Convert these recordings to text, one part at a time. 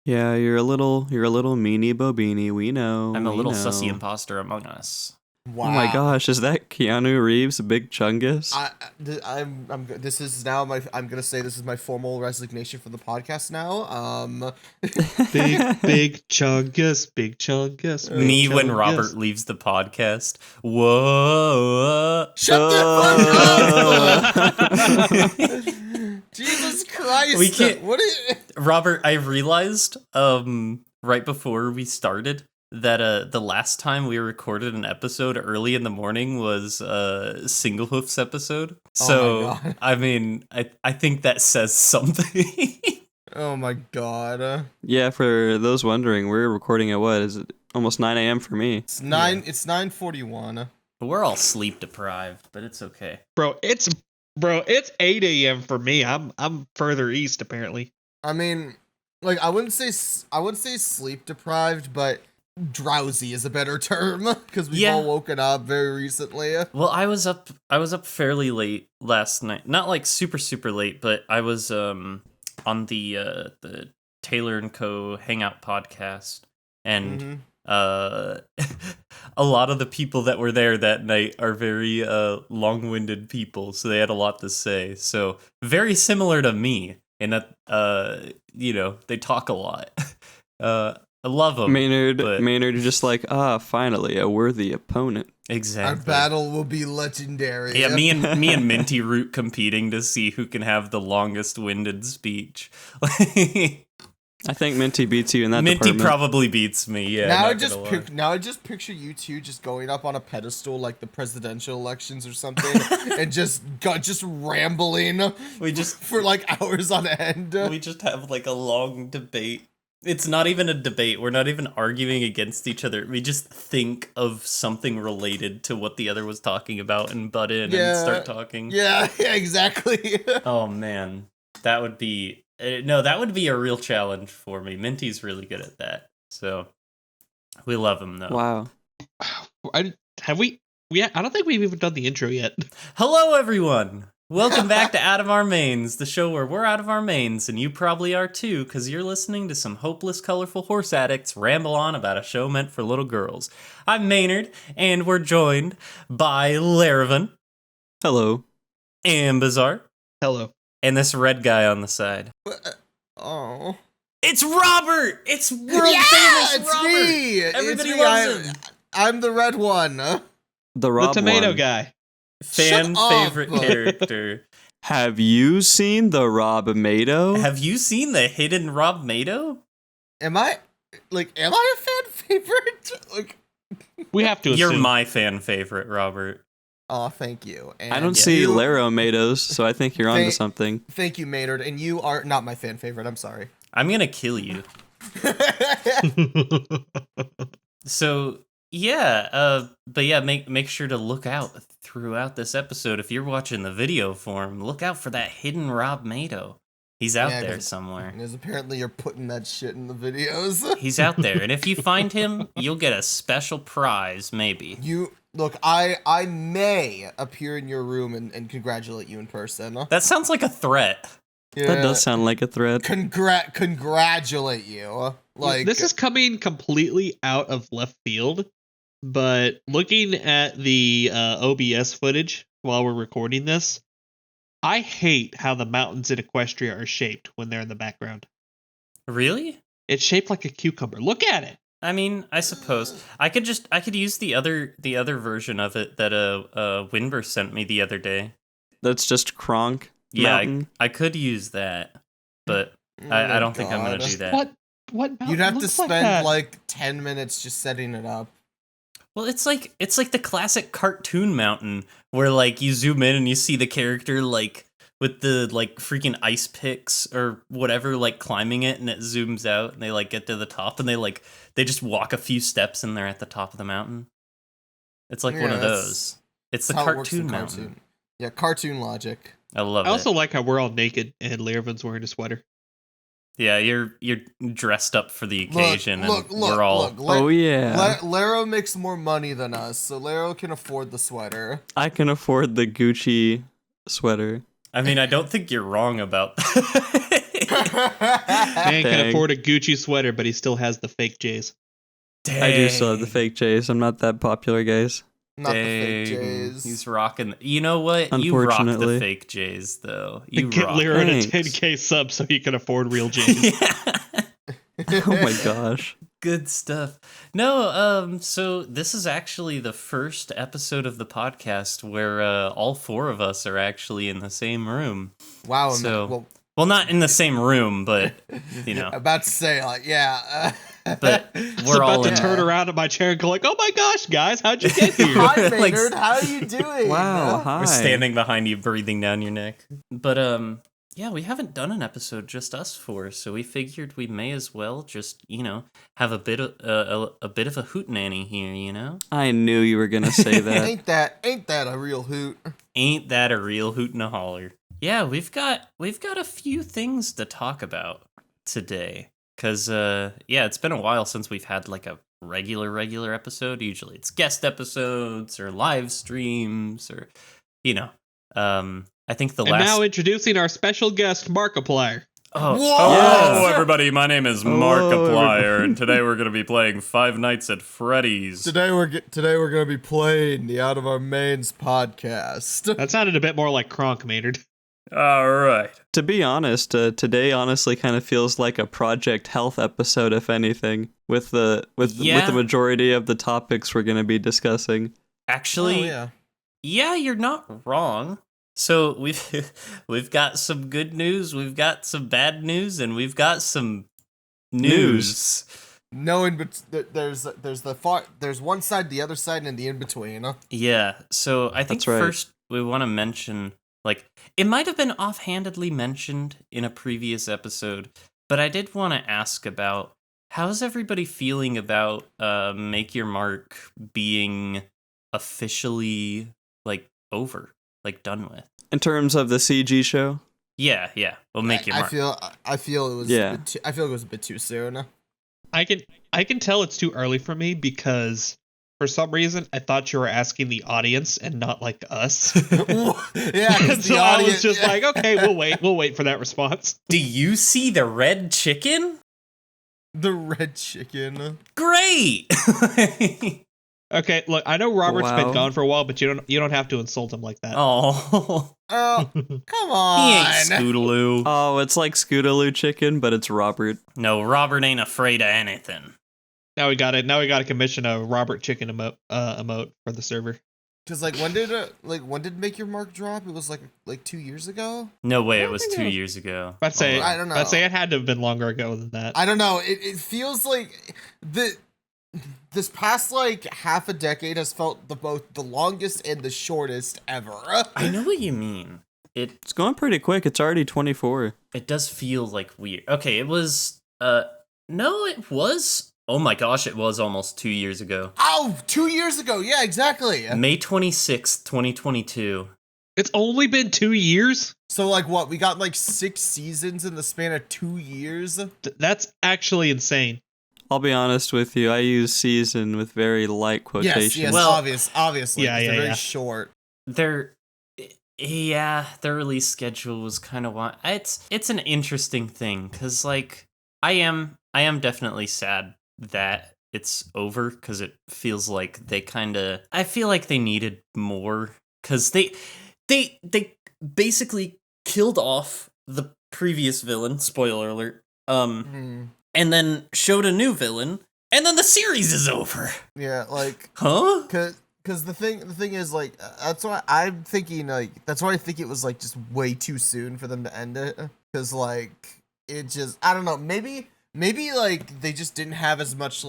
Yeah, you're a little meanie bobini. We know. I'm a we little know. sussy imposter among us. Wow. Oh my gosh, is that Keanu Reeves, Big Chungus? This is now I'm gonna say this is my formal resignation from the podcast now. Big Chungus, Big Chungus. Me Big when Chungus. Robert leaves the podcast. Whoa. Shut the fuck up! Jesus Christ! We can't- What? Robert, I realized right before we started that the last time we recorded an episode early in the morning was Single Hoof's episode. So, my God. I mean, I think that says something. Oh my God! Yeah, for those wondering, we're recording at what? Is it almost 9 a.m. for me? It's 9:41. We're all sleep deprived, but it's okay. Bro, it's 8 a.m. for me. I'm further east apparently. I mean, like I wouldn't say sleep deprived, but drowsy is a better term because we've all woken up very recently. Well, I was up fairly late last night. Not like super late, but I was on the Taylor and Co. Hangout podcast, and a lot of the people that were there that night are very long-winded people, so they had a lot to say. So very similar to me in that they talk a lot. I love them. Maynard, just like, finally, a worthy opponent. Exactly. Our battle will be legendary. Yeah, me and Minty Root competing to see who can have the longest winded speech. I think Minty beats you in that Minty department. probably beats me. Yeah. Now I just picture you two just going up on a pedestal like the presidential elections or something, and just rambling. We just for like hours on end. We just have like a long debate. It's not even a debate. We're not even arguing against each other. We just think of something related to what the other was talking about and butt in and start talking. Yeah, exactly. Oh man, that would be that would be a real challenge for me. Minty's really good at that, so we love him though. Wow. I don't think we've even done the intro yet. Hello, everyone. Welcome back to Out of Our Mains, the show where we're out of our mains, and you probably are too, because you're listening to some hopeless, colorful horse addicts ramble on about a show meant for little girls. I'm Maynard, and we're joined by Laravan. Hello. And Bizarre. Hello. And this red guy on the side. Oh. It's Robert! It's world famous Robert! Me! Everybody It's me. loves him! I'm the red one. The Rob tomato one. guy. Fan Shut up. favorite character. Have you seen the Rob Mado? Have you seen the hidden Rob Mado? Am I a fan favorite? Like, We have to You're assume. my fan favorite, Robert. oh, thank you. And I don't see you- Laro Mados, so I think you're onto something. Thank you, Maynard, and you are not my fan favorite. I'm sorry. I'm gonna kill you. So but yeah, make sure to look out throughout this episode. If you're watching the video form, look out for that hidden Rob Mado. He's out Yeah, there 'cause- somewhere. Because apparently you're putting that shit in the videos. He's out there, and if you find him, you'll get a special prize, maybe. You look, I may appear in your room and congratulate you in person. That sounds like a threat. That does sound like a threat. Congratulate you. Like, this is coming completely out of left field, but looking at the OBS footage while we're recording this, I hate how the mountains in Equestria are shaped when they're in the background. Really? It's shaped like a cucumber. Look at it. I mean, I suppose I could use the other version of it that Winver sent me the other day. That's just Kronk. Yeah, Mountain. I could use that, but oh I my don't think I'm gonna God. do that. What mountain You'd have to looks spend that? like 10 minutes just setting it up. Well, it's like the classic cartoon mountain where like you zoom in and you see the character like with the like freaking ice picks or whatever like climbing it, and it zooms out and they like get to the top and they just walk a few steps and they're at the top of the mountain. It's like one of those. It's the how it works cartoon in mountain. Yeah, cartoon logic. I love I also it. like how we're all naked and Laravan's wearing a sweater. Yeah, you're dressed up for the occasion, Look, and we're all. Oh yeah. Laro makes more money than us, so Laro can afford the sweater. I can afford the Gucci sweater. I mean, I don't think you're wrong about that. Man can Dang. afford a Gucci sweater, but he still has the fake J's. Dang. I do still have the fake J's. I'm not that popular, guys. Not the fake Dang. J's. He's rocking. You know what? You rock the Unfortunately. fake J's, though. You Get rock. Lyra to Thanks. 10k sub so he can afford real J's. Yeah. Oh my gosh. Good stuff. No, so this is actually the first episode of the podcast where all four of us are actually in the same room. Wow. So- Well, not in the same room, but you know. About to say, like, yeah. But It's we're all about to in. turn around in my chair and go like, "Oh my gosh, guys, how'd you get here?" Hi, Like- Maynard. How are you doing? Wow, hi. We're standing behind you, breathing down your neck. But yeah, we haven't done an episode just us four, so we figured we may as well just have a bit of a hootenanny here. I knew you were gonna say that. Ain't that a real hoot? Ain't that a real hoot and a holler? Yeah, we've got a few things to talk about today. Cause it's been a while since we've had like a regular episode. Usually it's guest episodes or live streams or I think the And last now introducing our special guest, Markiplier. Oh, Whoa! hello Yes! everybody, my name is Hello, Markiplier, and today we're gonna be playing Five Nights at Freddy's. Today we're gonna be playing the Out of Our Mains podcast. That sounded a bit more like Kronk, Maynard. Alright. To be honest, today honestly kind of feels like a Project Health episode, if anything, with the majority of the topics we're gonna be discussing. Actually, Oh, yeah, you're not wrong. So we've got some good news, we've got some bad news, and we've got some news. Knowing, but there's one side, the other side, and the in between. Yeah. So I think That's right. first we want to mention, like, it might have been offhandedly mentioned in a previous episode, but I did want to ask about how's everybody feeling about Make Your Mark being officially over, done with. In terms of the CG show, Yeah. Well, Make Your Mark. I feel it was. Yeah. I feel it was a bit too soon. I can tell it's too early for me because for some reason I thought you were asking the audience and not like us. Yeah, 'cause So the I was audience just like, okay, we'll wait for that response. Do you see the red chicken? the red chicken. Great. Okay, look, I know Robert's been Wow. gone for a while, but you don't have to insult him like that. Oh, Oh, come he ain't on. Scootaloo. oh, it's like Scootaloo chicken, but it's Robert. No, Robert ain't afraid of anything. Now we got to commission a Robert Chicken emote for the server. Because when did Make Your Mark drop? It was like 2 years ago. No way, I it don't was think 2 it was- years ago. I'd say I don't know. I'd say it had to have been longer ago than that. I don't know. It feels like this past half a decade has felt both the longest and the shortest ever. I know what you mean. It's going pretty quick. It's already 24. It does feel like weird. Okay, it was no, it was. Oh my gosh, it was almost 2 years ago. Oh, 2 years ago. Yeah, exactly. May 26th, 2022. It's only been 2 years. So what? We got 6 seasons in the span of 2 years. That's actually insane. I'll be honest with you. I use season with very light quotations. Yes. Well- Obviously. Yeah, 'cause they're yeah, very yeah. short. Their release schedule was kind of it's an interesting thing because I am definitely sad that it's over because it feels like I feel like they needed more because they basically killed off the previous villain, spoiler alert, and then showed a new villain, and then the series is over. Yeah, Huh? Because the thing is that's why I'm thinking that's why I think it was just way too soon for them to end it. Because it just, I don't know, maybe they just didn't have as much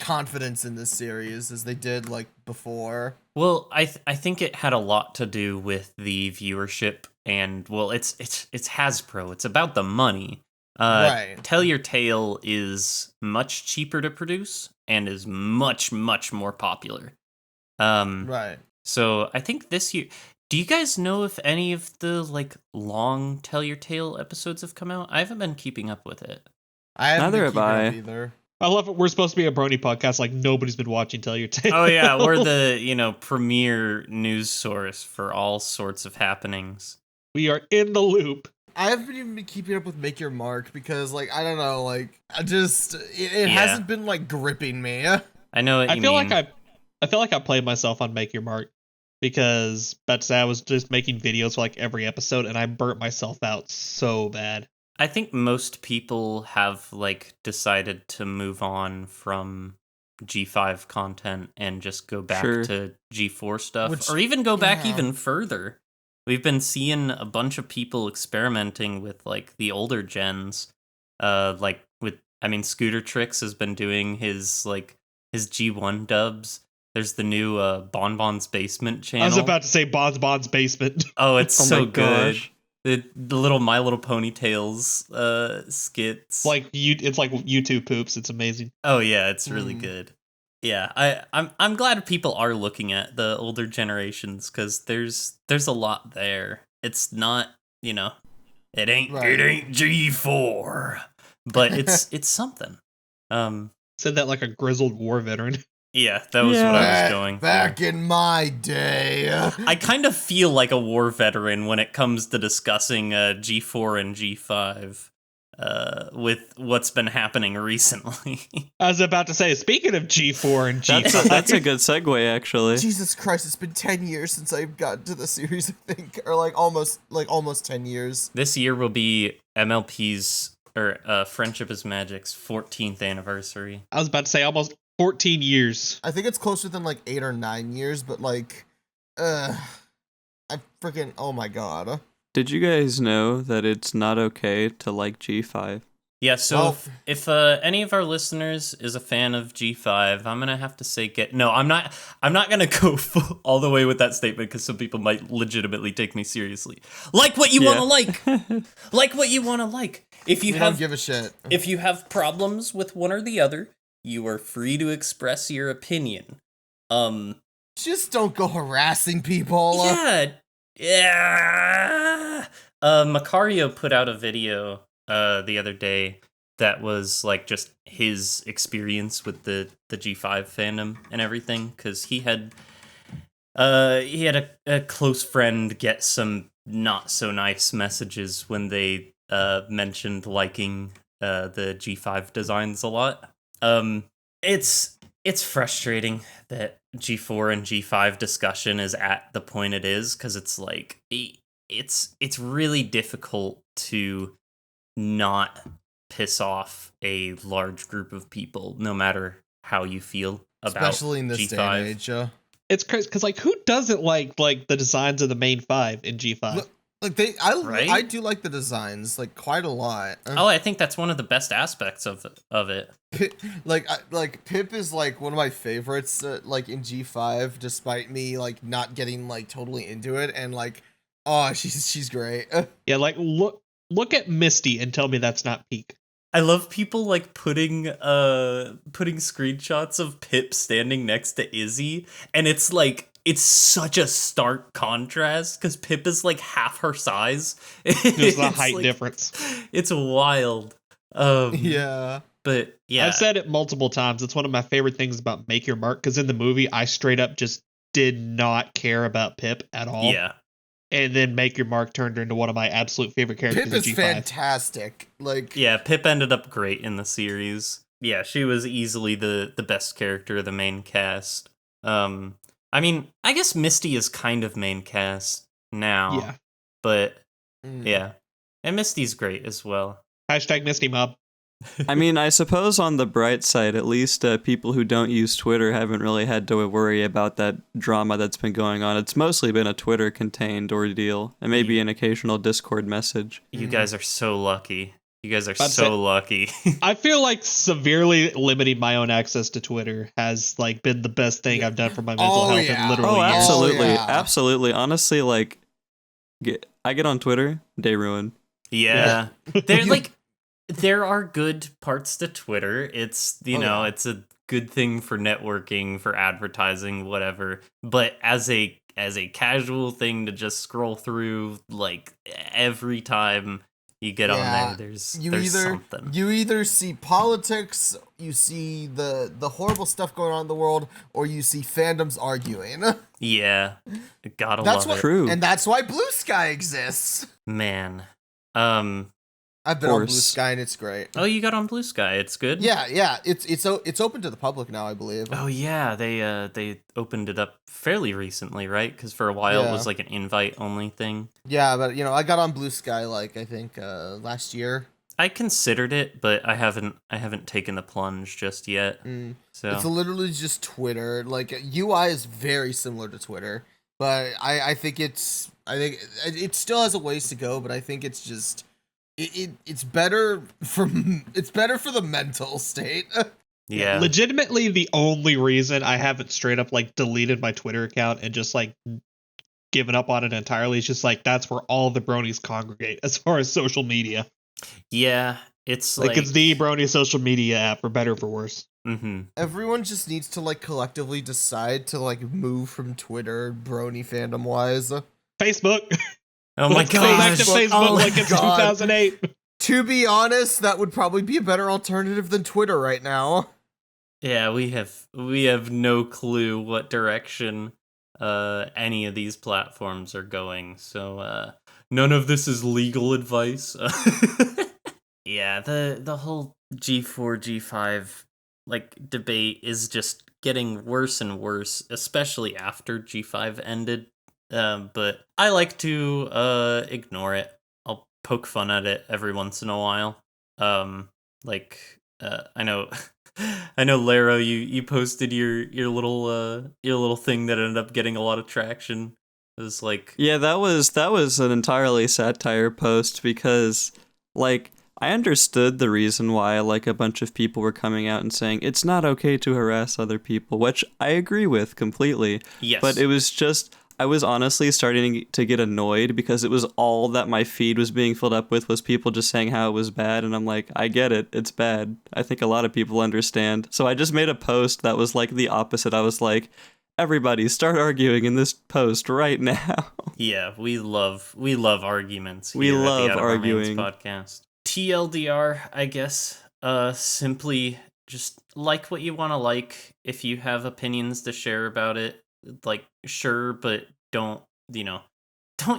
confidence in this series as they did before. Well, I think it had a lot to do with the viewership, and well, it's Hasbro. It's about the money. Right. Tell Your Tale is much cheaper to produce and is much more popular. Right. So I think this year. Do you guys know if any of the long Tell Your Tale episodes have come out? I haven't been keeping up with it. I haven't Neither been have keeping up either. I love it. We're supposed to be a Brony podcast. Nobody's been watching Tell Your Tale. Oh yeah, we're the premier news source for all sorts of happenings. We are in the loop. I haven't even been keeping up with Make Your Mark because, like, I don't know, like, it hasn't been like gripping me. I know what you mean. I feel like I played myself on Make Your Mark because that's I was just making videos for like every episode, and I burnt myself out so bad. I think most people have like decided to move on from G5 content and just go back to G4 stuff, or even go back even further. We've been seeing a bunch of people experimenting with like the older gens, Scooter Tricks has been doing his G1 dubs. There's the new Bonbon's Basement channel. I was about to say Bonbon's Basement. Oh, it's so good. The little My Little Ponytails skits. It's like YouTube poops. It's amazing. Oh yeah, it's really good. Yeah, I'm glad people are looking at the older generations because there's a lot there. It's not, it ain't G4, but it's something. Said that like a grizzled war veteran. Yeah, that was what I was going for. Back in my day. I kind of feel like a war veteran when it comes to discussing G4 and G5 with what's been happening recently. I was about to say, speaking of G4 and G5. That's a good segue, actually. Jesus Christ, it's been 10 years since I've gotten to the series, I think. Or almost 10 years. This year will be MLP's, or Friendship is Magic's 14th anniversary. I was about to say almost 14 years. I think it's closer than 8 or 9 years, but I freaking, oh my god. Did you guys know that it's not okay to like G5? Yeah, so if any of our listeners is a fan of G5, I'm gonna have to say I'm not gonna go all the way with that statement because some people might legitimately take me seriously. Like what you want to like. Like what you want to like. If you don't give a shit. If you have problems with one or the other, you are free to express your opinion. Just don't go harassing people. Yeah. Macario put out a video the other day that was like just his experience with the G5 fandom and everything, because he had a close friend get some not so nice messages when they mentioned liking the G5 designs a lot. It's frustrating that G4 and G5 discussion is at the point it is, because it's like it's really difficult to not piss off a large group of people, no matter how you feel about especially in this G5. day and age. It's crazy because who doesn't like the designs of the main 5 in G5? I do like the designs quite a lot. Oh, I think that's one of the best aspects of it. Pip is one of my favorites in G5, despite me not getting totally into it, and she's great. Yeah, look at Misty and tell me that's not peak. I love people putting screenshots of Pip standing next to Izzy, and it's such a stark contrast because Pip is half her size. There's the height difference. It's wild. Yeah. But yeah, I've said it multiple times. It's one of my favorite things about Make Your Mark, because in the movie I straight up just did not care about Pip at all. Yeah. And then Make Your Mark turned her into one of my absolute favorite characters. Pip is G5. fantastic. Yeah, Pip ended up great in the series. Yeah, she was easily the best character of the main cast. I mean, I guess Misty is kind of main cast now. Yeah. But yeah. And Misty's great as well. Hashtag Misty Mob. I mean, I suppose on the bright side, at least people who don't use Twitter haven't really had to worry about that drama that's been going on. It's mostly been a Twitter-contained ordeal, and maybe an occasional Discord message. You guys are so lucky. You guys are so lucky. I feel like severely limiting my own access to Twitter has been the best thing I've done for my mental health in literally years. Absolutely. Absolutely. Honestly, I get on Twitter, day ruin. Yeah. They're there are good parts to Twitter. It's, it's a good thing for networking, for advertising, whatever. But as a casual thing to just scroll through every time you get on there, there's something. You either see politics, you see the horrible stuff going on in the world, or you see fandoms arguing. Yeah. Gotta love it. True. And that's why Blue Sky exists. Man. I've been on Blue Course. Sky and it's great. Oh, you got on Blue Sky. It's good. Yeah. It's open to the public now, I believe. Oh yeah, they opened it up fairly recently, right? Because for a while it was Yeah. like an invite only thing. Yeah, but I got on Blue Sky like I think last year. I considered it, but I haven't taken the plunge just yet. So It's literally just Twitter. Like UI is very similar to Twitter, but I think it still has a ways to go. But I think it's just it's better for the mental state. yeah, Legitimately, the only reason I haven't straight up like deleted my Twitter account and just like given up on it entirely is just like that's where all the bronies congregate as far as social media. yeah. It's Like it's the brony social media app, for better or for worse. Mm-hmm. Everyone just needs to like collectively decide to like move from Twitter brony fandom wise. Facebook. Oh my Let's go back to gosh! Facebook Oh my like it's God. 2008. To be honest, that would probably be a better alternative than Twitter right now. Yeah, we have no clue what direction any of these platforms are going. So none of this is legal advice. Yeah, the whole G4 G5 like debate is just getting worse and worse, especially after G5 ended. But I like to ignore it. I'll poke fun at it every once in a while. I know I know Laro, you posted your little thing that ended up getting a lot of traction. It was like Yeah, that was an entirely satire post because, like, I understood the reason why, like, a bunch of people were coming out and saying it's not okay to harass other people, which I agree with completely. yes. But it was just, I was honestly starting to get annoyed because it was all that my feed was being filled up with was people just saying how it was bad, and I'm like, I get it, it's bad. I think a lot of people understand. So I just made a post that was like the opposite. I was like, everybody start arguing in this post right now. Yeah, we love arguments. We Here love at the Out of Our Mains arguing. podcast. TLDR, I guess. Simply just like what you want to like. If you have opinions to share about it, like sure, but don't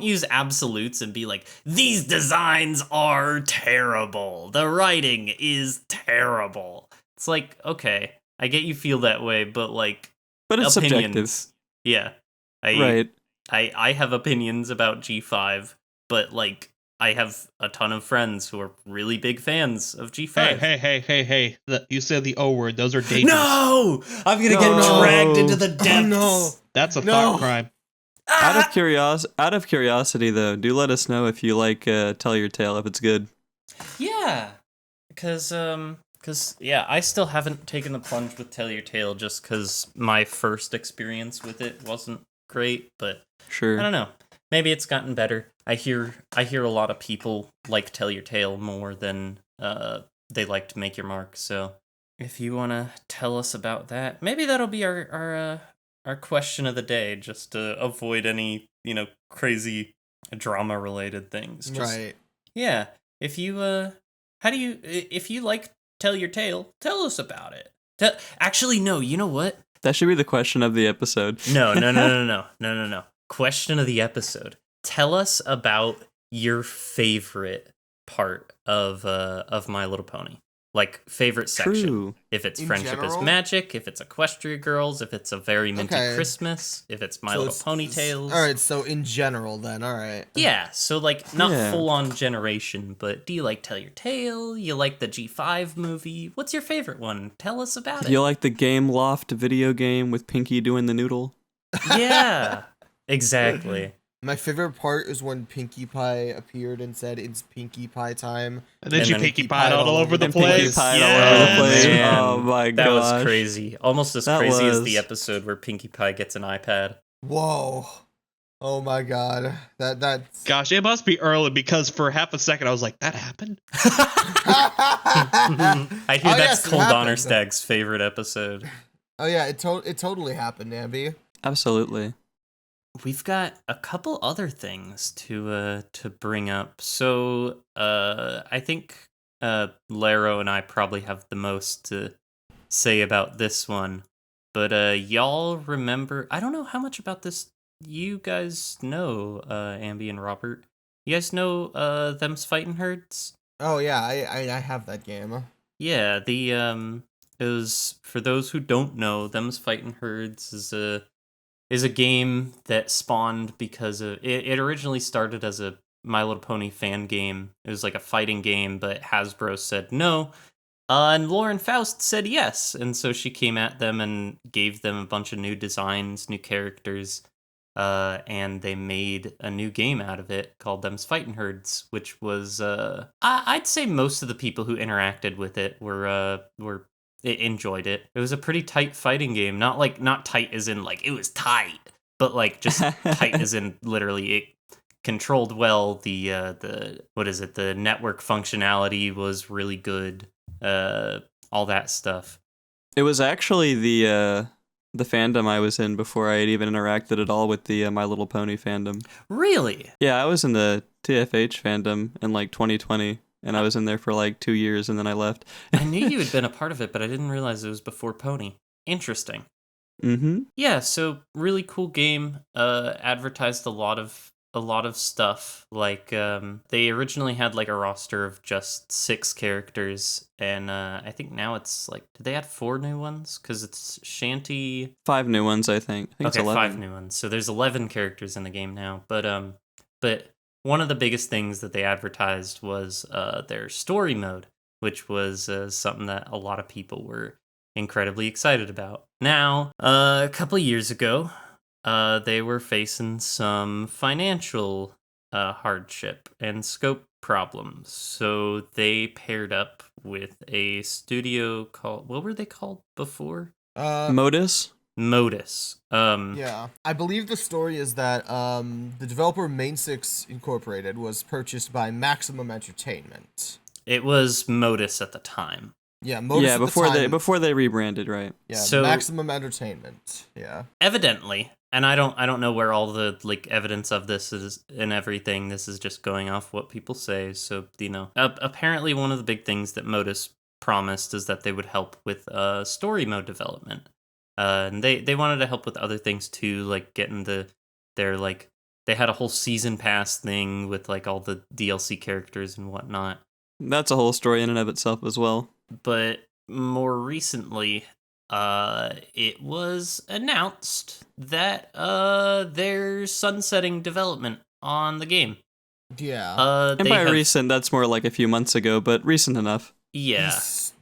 use absolutes and be like, these designs are terrible. The writing is terrible. It's like, okay, I get you feel that way, but like But it's opinions. subjective. Yeah. Right. I have opinions about G5, but like I have a ton of friends who are really big fans of G5. Hey. You said the O word. Those are dangerous. No! I'm gonna No. get dragged into the depths. Oh, no. That's a No. thought crime. Out of curiosity, though, do let us know if you like Tell Your Tale, if it's good. Yeah. Cause yeah, I still haven't taken the plunge with Tell Your Tale just cause my first experience with it wasn't great, but Sure. I don't know. Maybe it's gotten better. I hear a lot of people like Tell Your Tale more than they like to Make Your Mark. So if you want to tell us about that, maybe that'll be our question of the day, just to avoid any crazy drama related things. Just, Right. Yeah. If you if you like Tell Your Tale, tell us about it. Actually, no. You know what? That should be the question of the episode. No. Question of the episode. Tell us about your favorite part of My Little Pony. Like favorite section. True. If it's In Friendship general? is Magic, if it's Equestria Girls, if it's A Very Minty Okay. Christmas, if it's My So Little it's- Ponytails. All right, so in general then, all right. Yeah, so like not Yeah. full on generation, but do you like Tell Your Tale? You like the G5 movie? What's your favorite one? Tell us about Do it. you like the Game Loft video game with Pinky doing the noodle? Yeah, exactly. My favorite part is when Pinkie Pie appeared and said it's Pinkie Pie time. And then And she then pinky Pinkie pied pied all over the And Pinky place. pied Yeah, all over the place. man. Oh my That gosh. was crazy. Almost as That crazy as was. the episode where Pinkie Pie gets an iPad. Whoa. Oh my god. That's Gosh, it must be early because for half a second I was like, that happened? I hear Oh, that's yes, it Cole happened. Donnerstag's favorite episode. Oh yeah, it totally happened, Ambi. Absolutely. We've got a couple other things to bring up. So I think Laro and I probably have the most to say about this one. But y'all remember? I don't know how much about this you guys know, Ambi and Robert. You guys know Them's Fightin' Herds? Oh yeah, I have that game. Yeah, it was, for those who don't know, Them's Fightin' Herds is a game that spawned because of it originally started as a My Little Pony fan game. It was like a fighting game, but Hasbro said no. And Lauren Faust said yes, and so she came at them and gave them a bunch of new designs, new characters, and they made a new game out of it called Them's Fightin' Herds, which was I'd say most of the people who interacted with it enjoyed it. It was a pretty tight fighting game, not tight as in like it was tight, but like just tight as in literally it controlled well. The what is it? The network functionality was really good. All that stuff. It was actually the fandom I was in before I had even interacted at all with the My Little Pony fandom. Really? Yeah, I was in the TFH fandom in like 2020, and I was in there for like 2 years, and then I left. I knew you had been a part of it, but I didn't realize it was before Pony. Interesting. Mm-hmm. Yeah, so really cool game. Advertised a lot of stuff. Like they originally had like a roster of just 6 characters, and I think now it's like, did they add 4 new ones? Because it's Shanty. 5 new ones, I think. I think Okay, it's 11. 5 new ones. So there's 11 characters in the game now. But one of the biggest things that they advertised was their story mode, which was something that a lot of people were incredibly excited about. Now, a couple of years ago, they were facing some financial hardship and scope problems. So they paired up with a studio called, what were they called before? Modus? Modus. Yeah, I believe the story is that the developer Main Six Incorporated was purchased by Maximum Entertainment. It was Modus at the time. Yeah, Modus Yeah, at the time. before they rebranded, right? Yeah, So- Maximum Entertainment. Yeah. Evidently, and I don't know where all the like evidence of this is and everything. This is just going off what people say. So apparently one of the big things that Modus promised is that they would help with story mode development. And they wanted to help with other things too, like getting their like they had a whole season pass thing with like all the DLC characters and whatnot. That's a whole story in and of itself as well. But more recently, it was announced that they're sunsetting development on the game. Yeah. And by recent, that's more like a few months ago, but recent enough. Yeah.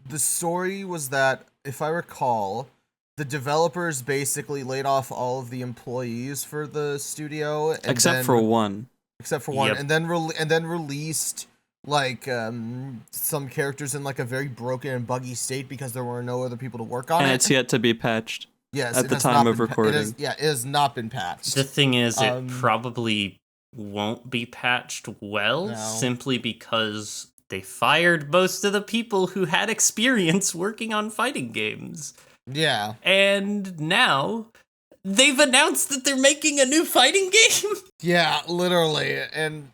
The story was that, if I recall, the developers basically laid off all of the employees for the studio, and Except for one. Yep. and then released like some characters in like a very broken and buggy state because there were no other people to work on And it. it's yet to be patched. Yes, at it the has time not of been recording. it has not been patched. The thing is, it Um, probably won't be patched well, No. simply because they fired most of the people who had experience working on fighting games. Yeah. And now they've announced that they're making a new fighting game. Yeah, literally, and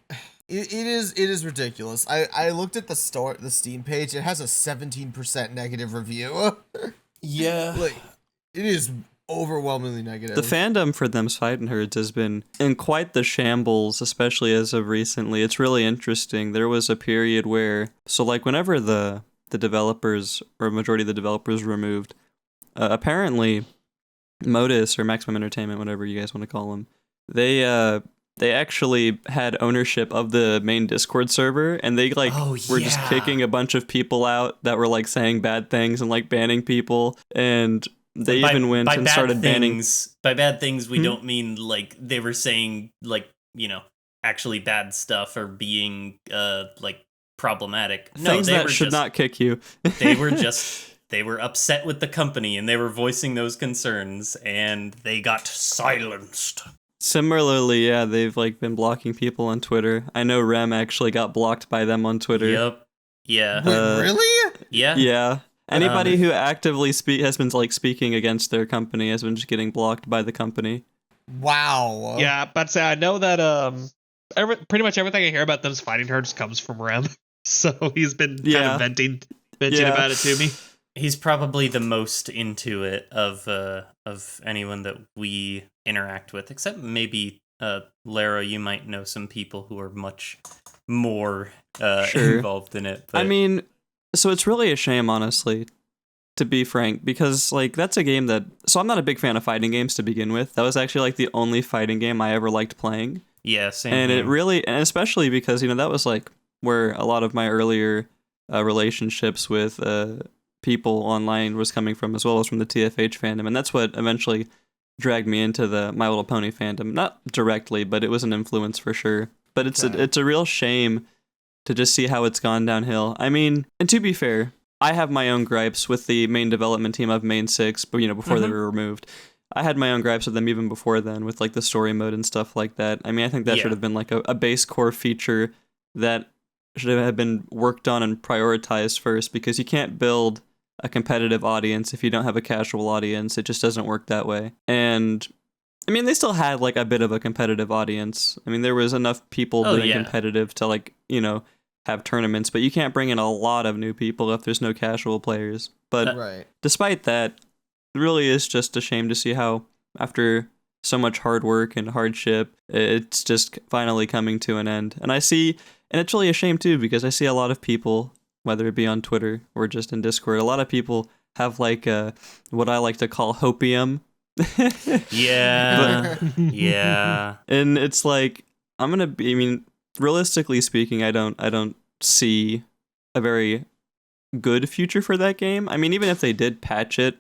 it is ridiculous. I looked at the Steam page. It has a 17% negative review. Yeah. Like, it is overwhelmingly negative. The fandom for Them's Fightin' Herds has been in quite the shambles, especially as of recently. It's really interesting. There was a period where, so like whenever the developers, or majority of the developers were removed, apparently Modus, or Maximum Entertainment, whatever you guys want to call them, they actually had ownership of the main Discord server, and they were just kicking a bunch of people out that were like saying bad things and like banning people, and they even went and started banning. By bad things, we don't mean like they were saying like, actually bad stuff or being like problematic. No, Things that should not kick you. They were upset with the company and they were voicing those concerns and they got silenced. Similarly, yeah, they've like been blocking people on Twitter. I know Rem actually got blocked by them on Twitter. Yep. Yeah. Wait, really? Yeah. Yeah. Anybody who actively has been like speaking against their company has been just getting blocked by the company. Wow. Yeah, but I know that pretty much everything I hear about Them's Fighting Herds comes from Rem, so he's been kind of venting about it to me. He's probably the most into it of anyone that we interact with, except maybe Lara, you might know some people who are much more Sure. involved in it. But I mean, so it's really a shame, honestly, to be frank, because like that's a game that. So I'm not a big fan of fighting games to begin with. That was actually like the only fighting game I ever liked playing, yeah, same and here. it really, and especially because that was like where a lot of my earlier relationships with people online was coming from, as well as from the TFH fandom, and that's what eventually dragged me into the My Little Pony fandom. Not directly, but it was an influence for sure. But it's Okay. it's a real shame to just see how it's gone downhill. I mean, and to be fair, I have my own gripes with the main development team of Main 6, but before they were removed. I had my own gripes with them even before then, with like the story mode and stuff like that. I mean, I think that Yeah. should have been like a base core feature that should have been worked on and prioritized first, because you can't build a competitive audience if you don't have a casual audience. It just doesn't work that way. And I mean, they still had like a bit of a competitive audience. I mean, there was enough people Oh, doing yeah. competitive to like, have tournaments, but you can't bring in a lot of new people if there's no casual players. But Right. despite that, it really is just a shame to see how, after so much hard work and hardship, it's just finally coming to an end. And it's really a shame too, because I see a lot of people, whether it be on Twitter or just in Discord, a lot of people have like what I like to call hopium. Yeah. Yeah. And it's like, I mean, realistically speaking, I don't see a very good future for that game. I mean, even if they did patch it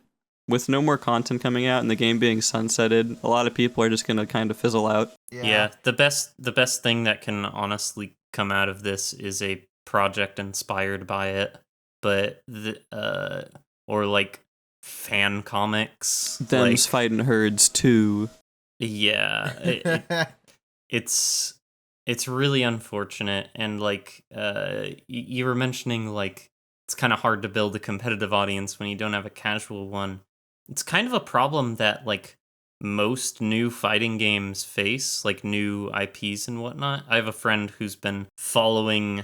with no more content coming out and the game being sunsetted, a lot of people are just going to kind of fizzle out. Yeah. The best thing that can honestly come out of this is a project inspired by it, but or like fan comics. Them's like, fighting herds too. yeah, it's really unfortunate. And like you were mentioning, like it's kind of hard to build a competitive audience when you don't have a casual one. It's kind of a problem that like most new fighting games face, like new IPs and whatnot. I have a friend who's been following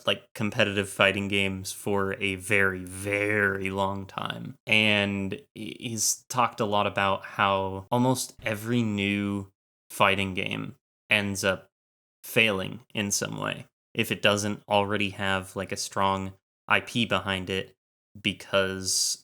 like competitive fighting games for a very, very long time. And he's talked a lot about how almost every new fighting game ends up failing in some way if it doesn't already have like a strong IP behind it, because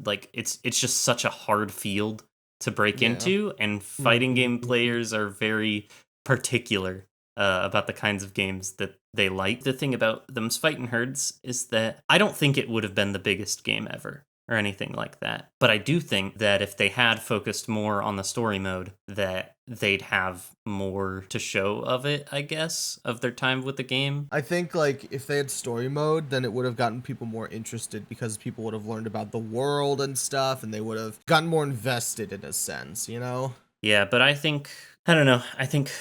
like it's just such a hard field to break Yeah. into, and fighting game players are very particular about the kinds of games that they like. The thing about them's fighting herds is that I don't think it would have been the biggest game ever or anything like that, but I do think that if they had focused more on the story mode, that they'd have more to show of it, I guess, of their time with the game. I think like if they had story mode, then it would have gotten people more interested, because people would have learned about the world and stuff, and they would have gotten more invested in a sense, Yeah, but I think, I don't know, I think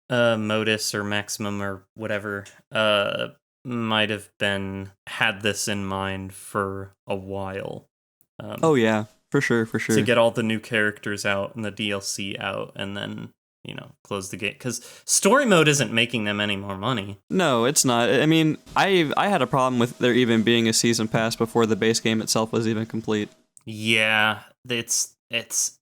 Modus or Maximum or whatever might have had this in mind for a while. Oh yeah, for sure. To get all the new characters out and the DLC out, and then close the gate, because story mode isn't making them any more money. No, it's not. I mean, I had a problem with there even being a season pass before the base game itself was even complete. Yeah, it's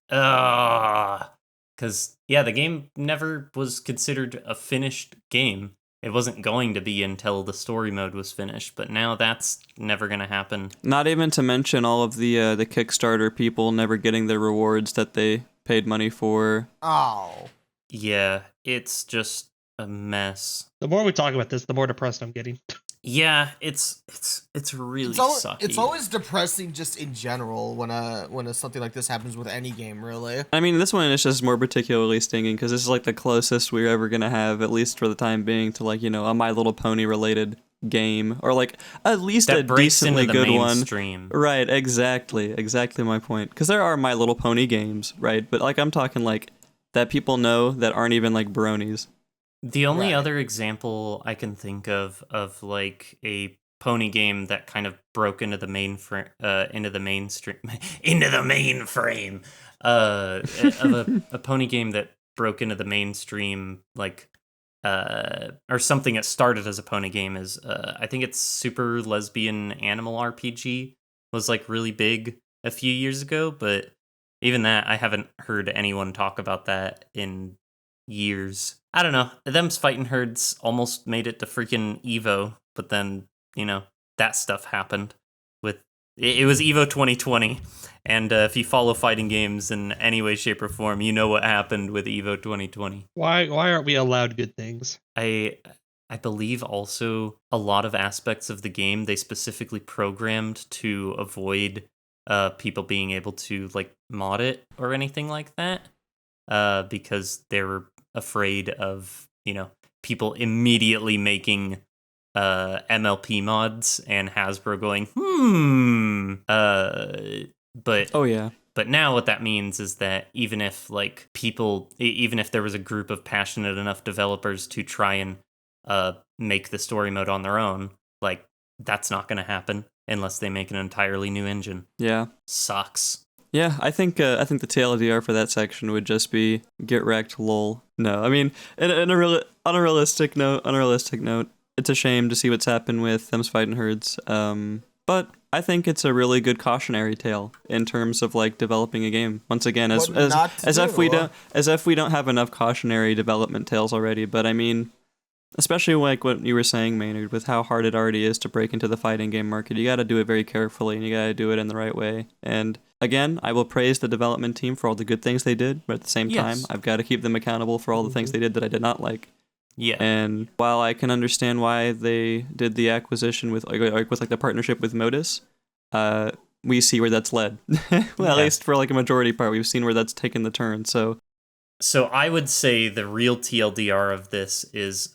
because the game never was considered a finished game. It wasn't going to be until the story mode was finished, but now that's never going to happen. Not even to mention all of the Kickstarter people never getting their rewards that they paid money for. Oh. Yeah, it's just a mess. The more we talk about this, the more depressed I'm getting. Yeah, it's really sucky. It's always depressing just in general when something like this happens with any game, really. I mean, this one is just more particularly stinging because this is like the closest we're ever gonna have, at least for the time being, to like a My Little Pony related game, or like at least that a breaks decently into the good mainstream. one. Right, exactly my point. Because there are My Little Pony games, right? But like I'm talking like that people know that aren't even like Bronies. The only Right. other example I can think of like a pony game that kind of broke into the mainstream of a pony game that broke into the mainstream, like or something that started as a pony game, is I think it's Super Lesbian Animal RPG, was like really big a few years ago, but even that I haven't heard anyone talk about that in years. I don't know. Them's fighting herds almost made it to freaking Evo, but then, that stuff happened. It was Evo 2020, and if you follow fighting games in any way, shape, or form, you know what happened with Evo 2020. Why aren't we allowed good things? I believe also a lot of aspects of the game they specifically programmed to avoid people being able to like mod it or anything like that, because they were afraid of people immediately making MLP mods and Hasbro going, but Oh yeah. But now what that means is that even if even if there was a group of passionate enough developers to try and make the story mode on their own, like that's not going to happen unless they make an entirely new engine. Yeah. Sucks. Yeah, I think the TLDR for that section would just be get wrecked, lol. No, I mean, on a unrealistic note, it's a shame to see what's happened with Them's Fighting Herds. But I think it's a really good cautionary tale in terms of like developing a game. Once again, as if we don't have enough cautionary development tales already. But I mean, especially like what you were saying, Maynard, with how hard it already is to break into the fighting game market, you got to do it very carefully and you got to do it in the right way. And again, I will praise the development team for all the good things they did, but at the same time, I've got to keep them accountable for all the things they did that I did not like. Yeah. And while I can understand why they did the acquisition with the partnership with Modus, we see where that's led. Well, at least for like a majority part, we've seen where that's taken the turn. So I would say the real TLDR of this is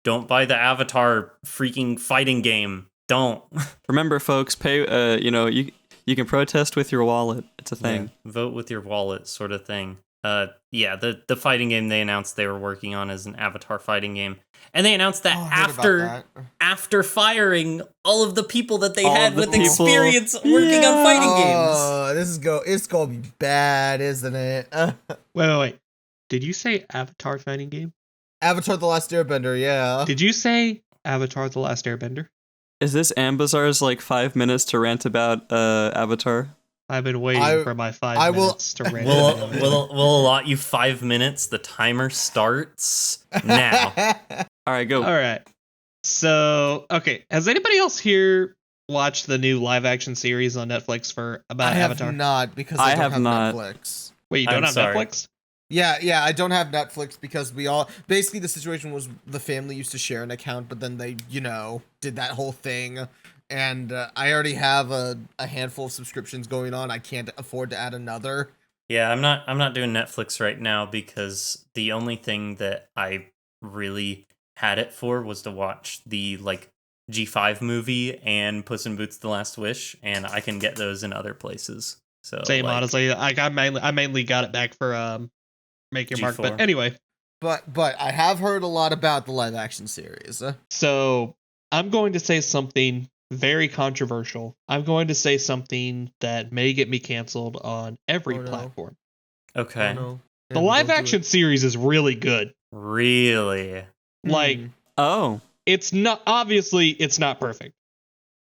don't buy the Avatar freaking fighting game. Don't. Remember, folks, pay. You can protest with your wallet. It's a thing. Yeah, vote with your wallet, sort of thing. The fighting game they announced they were working on is an Avatar fighting game, and they announced that after firing all of the people that they had with experience working on fighting games. Oh, it's gonna be bad, isn't it? Wait. Did you say Avatar fighting game? Avatar: The Last Airbender, yeah. Did you say Avatar: The Last Airbender? Is this Ambazar's like 5 minutes to rant about Avatar? I've been waiting for my 5 minutes to rant. We'll allot you 5 minutes. The timer starts now. All right, go. All right. So, okay. Has anybody else here watched the new live action series on Netflix about Avatar? I have not, because I don't have Netflix. Wait, you don't have Netflix? Yeah, I don't have Netflix because basically the situation was the family used to share an account, but then they, did that whole thing. And I already have a handful of subscriptions going on. I can't afford to add another. Yeah, I'm not doing Netflix right now because the only thing that I really had it for was to watch the G5 movie and Puss in Boots: The Last Wish, and I can get those in other places. So same, honestly. I mainly got it back for Make Your Mark. But anyway, but I have heard a lot about the live action series. So I'm going to say something very controversial. I'm going to say something that may get me canceled on every platform. Okay. Oh, no. The live action series is really good. Really? It's not, obviously it's not perfect,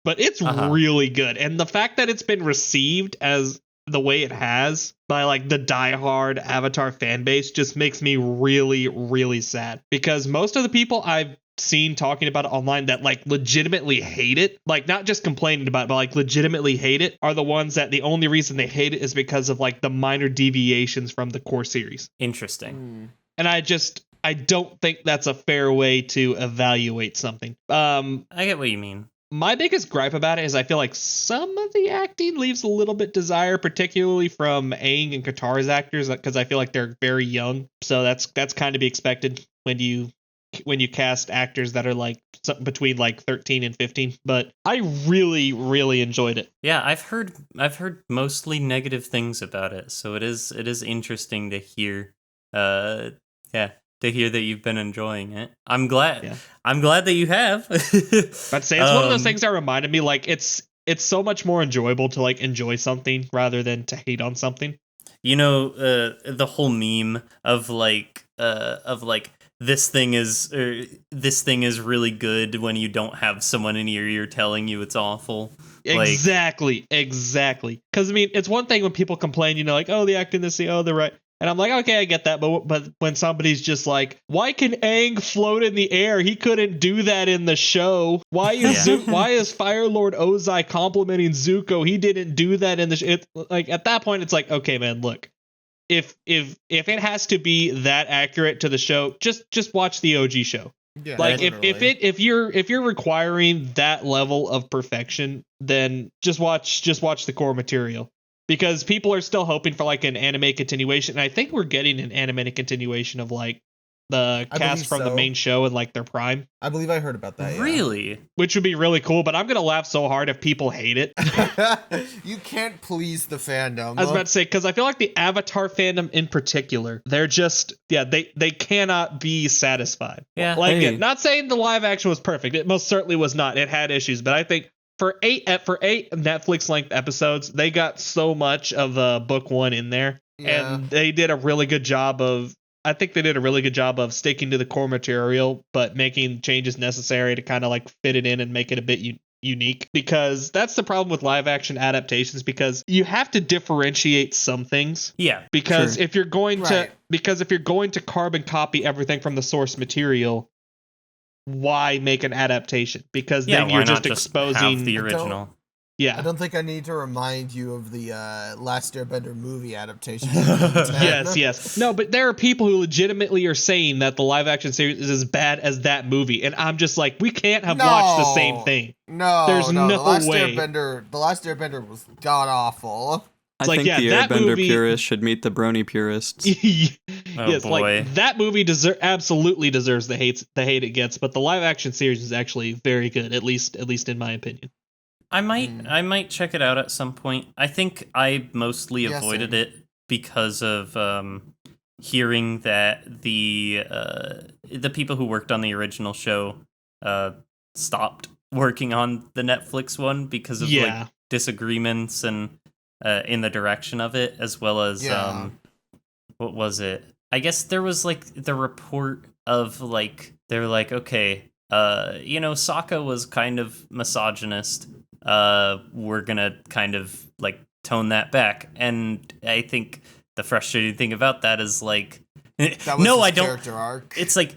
but it's really good. And the fact that it's been received as the way it has by the diehard Avatar fan base just makes me really, really sad, because most of the people I've seen talking about it online that legitimately hate it, not just complaining about it, but legitimately hate it, are the ones that the only reason they hate it is because of the minor deviations from the core series. Interesting. And I don't think that's a fair way to evaluate something. I get what you mean. My biggest gripe about it is I feel like some of the acting leaves a little bit desire, particularly from Aang and Katara's actors, because I feel like they're very young. So that's kind of be expected when you cast actors that are between 13 and 15. But I really, really enjoyed it. Yeah, I've heard mostly negative things about it, so it is interesting to hear. To hear that you've been enjoying it. I'm glad. Yeah. I'm glad that you have. I'd say it's one of those things that reminded me it's so much more enjoyable to enjoy something rather than to hate on something. The whole meme of this thing is really good when you don't have someone in your ear telling you it's awful. Exactly. Because it's one thing when people complain, the acting, the right. And I'm like, okay, I get that, but when somebody's just like, why can Aang float in the air? He couldn't do that in the show. Why is Fire Lord Ozai complimenting Zuko? He didn't do that in the show. Like at that point, it's like, okay, man, look, if it has to be that accurate to the show, just watch the OG show. Yeah, like literally. if you're requiring that level of perfection, then just watch the core material. Because people are still hoping for like an anime continuation, and I think we're getting an animated continuation of like the cast from the main show in like their prime. I believe I heard about that. Really? Which would be really cool, but I'm gonna laugh so hard if people hate it. You can't please the fandom. I was about to say, because I feel like the Avatar fandom in particular, they're just they cannot be satisfied. Yeah. Like Hey. not saying the live action was perfect. It most certainly was not. It had issues, but I think for eight Netflix length episodes, they got so much of book one in there, and they did a really good job of. I think they did a really good job of sticking to the core material, but making changes necessary to kind of like fit it in and make it a bit unique. Because that's the problem with live action adaptations, because you have to differentiate some things. Yeah. Because Sure. if you're going to carbon copy everything from the source material, why make an adaptation? Because then why you're not just exposing have the original. I don't think I need to remind you of the Last Airbender movie adaptation. Yes. No, but there are people who legitimately are saying that the live action series is as bad as that movie, and I'm just like, we can't have watched the same thing. No, There's no the Last way. The Last Airbender was god awful. I like, think yeah, the that Airbender movie- purists should meet the Brony purists. Yes, boy. like that movie absolutely deserves the hate it gets, but the live action series is actually very good, at least in my opinion. I might check it out at some point. I think I mostly avoided same. it because of hearing that the people who worked on the original show stopped working on the Netflix one because of like disagreements and in the direction of it, as well as what was it? I guess there was like the report of like they're like, okay, Sokka was kind of misogynist. We're gonna kind of like tone that back, and I think the frustrating thing about that is like, That was no, his I don't. character arc. It's like,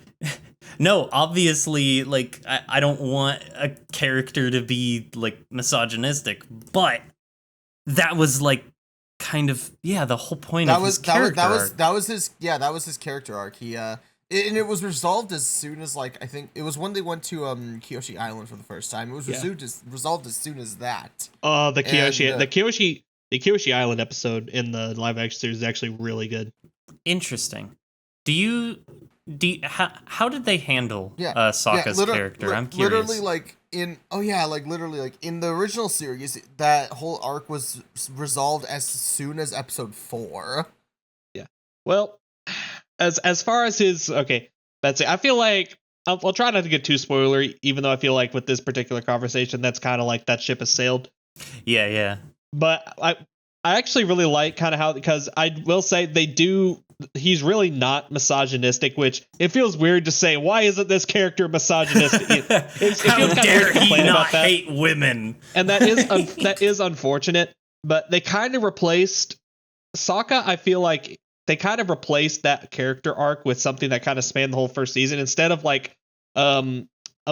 no, obviously, like I don't want a character to be like misogynistic, but that was like kind of the whole point of his character arc. That was his character arc. He and it was resolved as soon as like I think it was when they went to Kyoshi Island for the first time. It was resolved as soon as that. The Kyoshi Island episode in the live action series is actually really good. Interesting. How did they handle Sokka's character? I'm curious. Literally in the original series, that whole arc was resolved as soon as episode 4. Yeah. Well, as far as his that's it. I feel like I'll try not to get too spoilery, even though I feel like with this particular conversation, that's kind of like that ship has sailed. Yeah. But I actually really like kind of how, because I will say he's really not misogynistic, which it feels weird to say, why isn't this character misogynistic? How dare he not hate women? And that is unfortunate, but they kind of replaced Sokka. I feel like they kind of replaced that character arc with something that kind of spanned the whole first season, instead of like a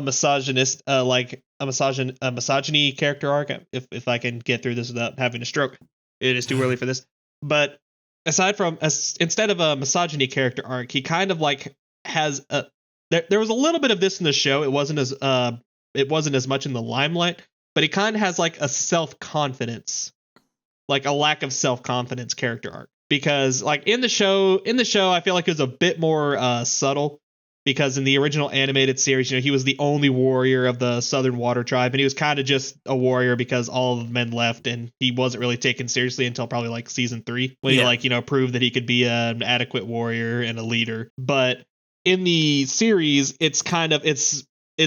misogynist, like a misogyny character arc. If I can get through this without having a stroke, it is too early for this. But instead of a misogyny character arc, he kind of like has there was a little bit of this in the show. It wasn't as much in the limelight, but he kind of has like a self-confidence, like a lack of self-confidence character arc. Because like in the show, I feel like it was a bit more subtle, because in the original animated series, he was the only warrior of the Southern Water Tribe, and he was kind of just a warrior because all of the men left, and he wasn't really taken seriously until probably like season 3, when he proved that he could be an adequate warrior and a leader. But in the series, it's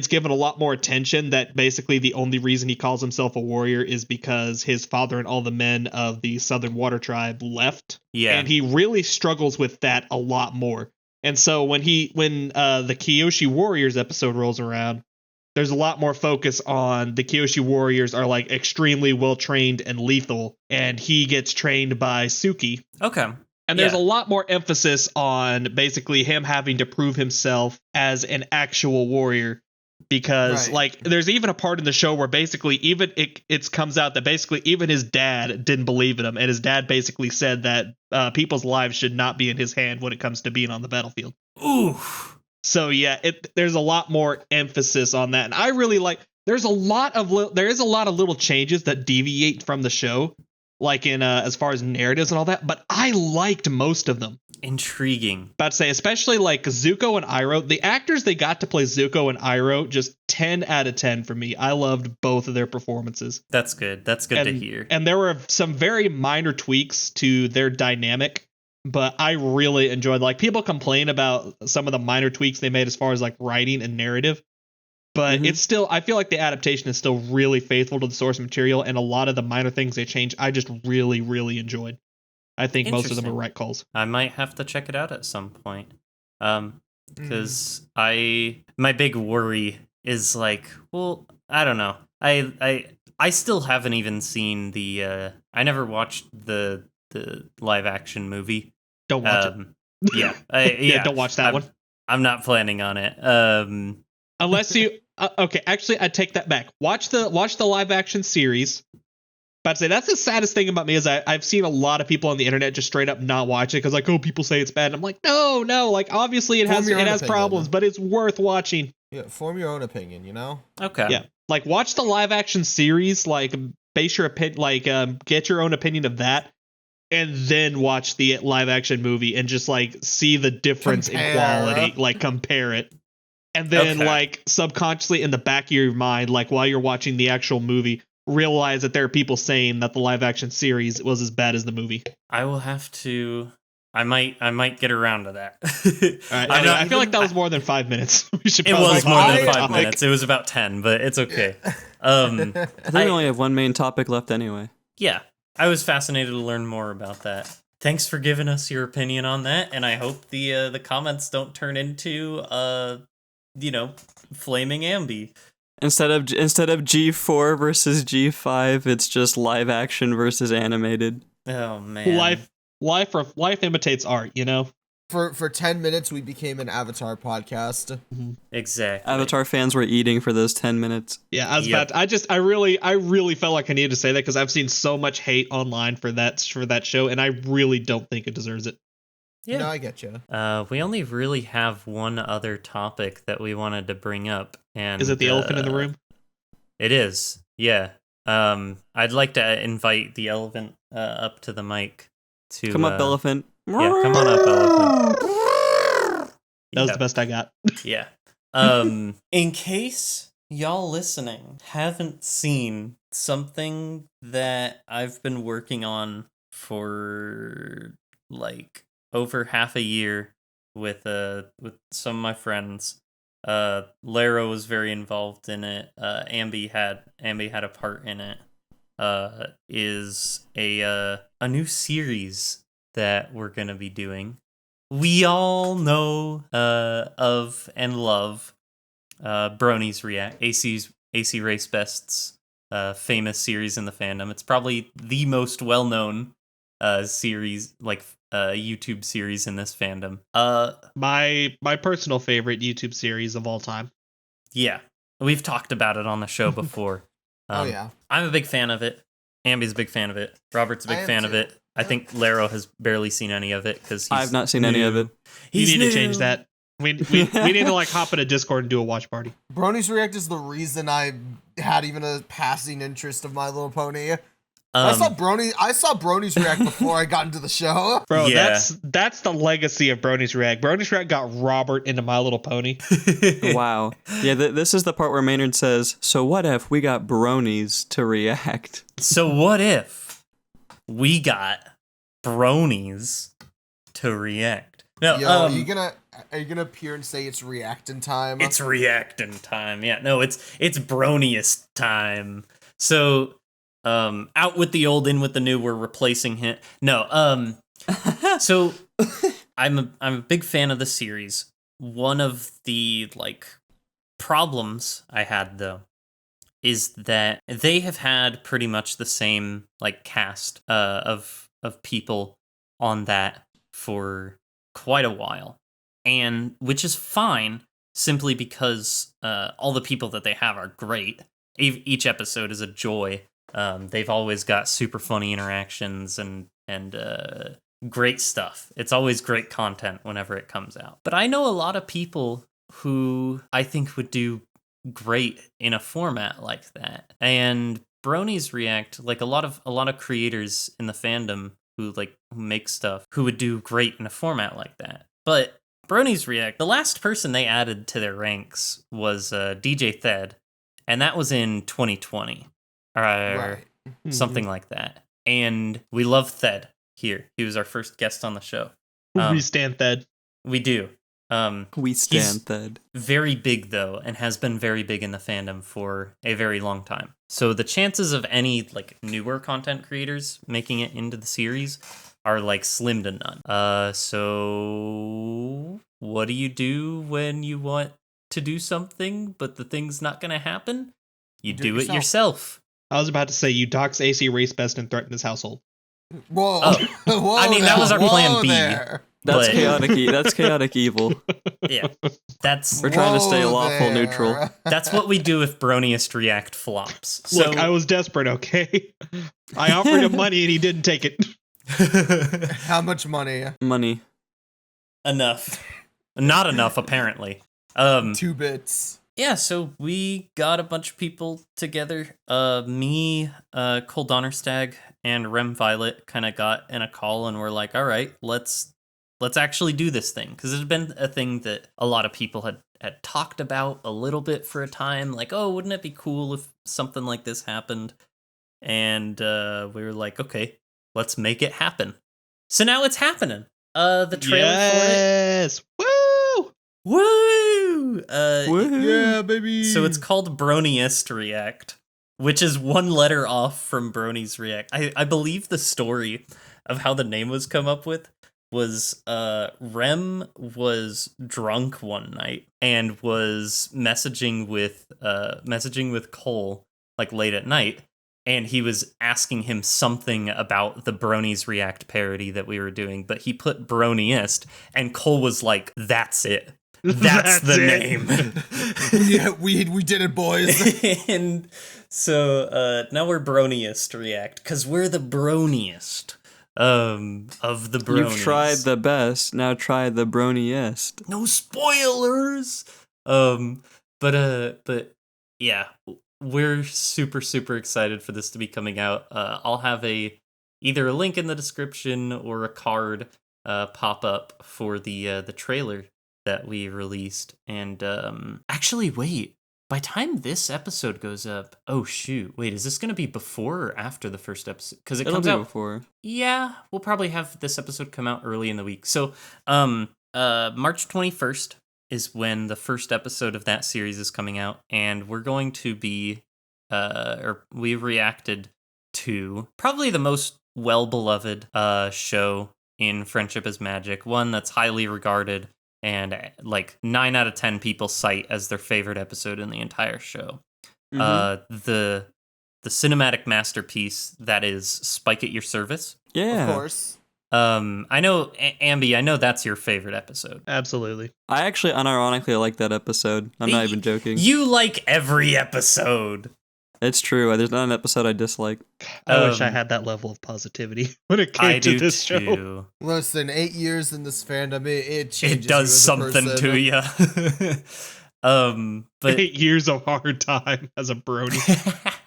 given a lot more attention that basically the only reason he calls himself a warrior is because his father and all the men of the Southern Water Tribe left. Yeah. And he really struggles with that a lot more. And so when the Kyoshi Warriors episode rolls around, there's a lot more focus on the Kyoshi Warriors are like extremely well trained and lethal, and he gets trained by Suki. Okay. And there's a lot more emphasis on basically him having to prove himself as an actual warrior. Because, like, there's even a part in the show where basically even it comes out that basically even his dad didn't believe in him. And his dad basically said that people's lives should not be in his hand when it comes to being on the battlefield. Oof. So, yeah, there's a lot more emphasis on that. And I really like, there is a lot of little changes that deviate from the show, like in as far as narratives and all that. But I liked most of them. Intriguing. About to say, especially like Zuko and Iroh, the actors they got to play Zuko and Iroh, just 10 out of 10 for me. I loved both of their performances. That's good. That's good to hear. And there were some very minor tweaks to their dynamic, but I really enjoyed, like, people complain about some of the minor tweaks they made as far as like writing and narrative, but it's still, I feel like the adaptation is still really faithful to the source material, and a lot of the minor things they changed, I just really, really enjoyed. I think most of them are right calls. I might have to check it out at some point. Because my big worry is like, well, I don't know. I still haven't even seen the I never watched the live action movie. Don't watch it. Yeah. Don't watch that one. I'm not planning on it. Unless you okay, actually I take that back. Watch the live action series. But I'd say that's the saddest thing about me is I've seen a lot of people on the internet just straight up not watch it because, like, oh, people say it's bad. And I'm like, no, like, obviously it has problems, but it's worth watching. Yeah, form your own opinion, you know? Okay. Yeah, like, watch the live action series, like, base your opinion, like, get your own opinion of that, and then watch the live action movie and just, like, see the difference in quality, like, compare it. And then, like, subconsciously in the back of your mind, like, while you're watching the actual movie, realize that there are people saying that the live action series was as bad as the movie. I will have to. I might get around to that. All right, I feel like that was more than 5 minutes. It was more than 5 minutes. It was about 10, but it's okay. I think we only have one main topic left anyway. Yeah, I was fascinated to learn more about that. Thanks for giving us your opinion on that, and I hope the comments don't turn into flaming Ambi. Instead of G4 versus G5, it's just live action versus animated. Oh man. Life imitates art, you know? For 10 minutes we became an Avatar podcast. Mm-hmm. Exactly. Avatar fans were eating for those 10 minutes. Yeah, I was about to, I really felt like I needed to say that because I've seen so much hate online for that show, and I really don't think it deserves it. Yeah. No, I get you. We only really have one other topic that we wanted to bring up, and is it the elephant in the room? It is. Yeah. I'd like to invite the elephant up to the mic to come up, elephant. Yeah, come on up, elephant. That was the best I got. Yeah. In case y'all listening haven't seen something that I've been working on for like over half a year with some of my friends. Laro was very involved in it. Ambi had a part in it. Is a new series that we're gonna be doing. We all know of and love Bronies React, AC Race Best's famous series in the fandom. It's probably the most well-known series, like YouTube series in this fandom. My personal favorite YouTube series of all time. Yeah, we've talked about it on the show before. Oh yeah, I'm a big fan of it. Ambi's a big fan of it. Robert's a big fan of it. I think Laro has barely seen any of it because I've not seen any of it. You need to change that. We need to like hop in a Discord and do a watch party. Bronies React is the reason I had even a passing interest of My Little Pony. I saw Bronies React before I got into the show. Bro, yeah. That's the legacy of Bronies React. Bronies React got Robert into My Little Pony. Wow. Yeah, this is the part where Maynard says, so what if we got Bronies to react? So what if we got Bronies to react? No, yo, are you gonna appear and say it's reacting time? It's reacting time. Yeah, no, it's Broniest time. So out with the old, in with the new. We're replacing him. No, so I'm a big fan of the series. One of the like problems I had though is that they have had pretty much the same like cast of people on that for quite a while, and which is fine simply because all the people that they have are great. Each episode is a joy. They've always got super funny interactions and great stuff. It's always great content whenever it comes out. But I know a lot of people who I think would do great in a format like that. And Bronies React, like a lot of creators in the fandom who make stuff who would do great in a format like that. But Bronies React, the last person they added to their ranks was DJ Thed, and that was in 2020 or Right. something like that. And we love Thed here. He was our first guest on the show. We stand Thed. We do. We he's stand Thed. very big though, and has been very big in the fandom for a very long time. So the chances of any like newer content creators making it into the series are like slim to none. So what do you do when you want to do something but the thing's not gonna happen? You do it yourself. I was about to say you dox AC Race Best and threaten his household. Whoa. Oh. Whoa I mean, that was our plan B. there. That's But- chaotic. That's chaotic evil. Yeah, that's We're trying to stay Whoa lawful there. neutral. that's what we do if Broniest React flops. So Look, I was desperate, okay? I offered him money and he didn't take it. How much money? Money. enough, not enough apparently. 2 bits. Yeah, so we got a bunch of people together. Me, Cole Donnerstag, and Rem Violet kind of got in a call and we're like, all right, let's actually do this thing. Because it had been a thing that a lot of people had talked about a little bit for a time. Like, oh, wouldn't it be cool if something like this happened? And we were like, okay, let's make it happen. So now it's happening. The trailer Yes! Woo! for it. Woo! Woohoo. Yeah, baby. So it's called Broniest React, which is one letter off from Bronies React. I believe the story of how the name was come up with was Rem was drunk one night and was messaging with Cole like late at night, and he was asking him something about the Bronies React parody that we were doing, but he put Broniest, and Cole was like, "That's it. That's the it." Yeah, we did it, boys. name." And so now we're Broniest React because we're the broniest of the bronies. You've tried the best. Now try the broniest. No spoilers. But yeah, we're super super excited for this to be coming out. I'll have either a link in the description or a card pop up for the trailer that we released. And actually, wait. By time this episode goes up, oh shoot! Wait, is this gonna be before or after the first episode? Because it It'll comes be out before. Yeah, we'll probably have this episode come out early in the week. So, March 21st is when the first episode of that series is coming out, and we're going to be, or we reacted to probably the most well-beloved show in Friendship is Magic, one that's highly regarded and like 9 out of 10 people cite as their favorite episode in the entire show. The cinematic masterpiece that is Spike at Your Service. Yeah. Of course. I know, Ambi, I know that's your favorite episode. Absolutely. I actually unironically like that episode. I'm not even joking. You like every episode. It's true. There's not an episode I dislike. I wish I had that level of positivity when it came I to do this show. too. Listen, 8 years in this fandom, it changes. It does something to you. But 8 years of hard time as a brony.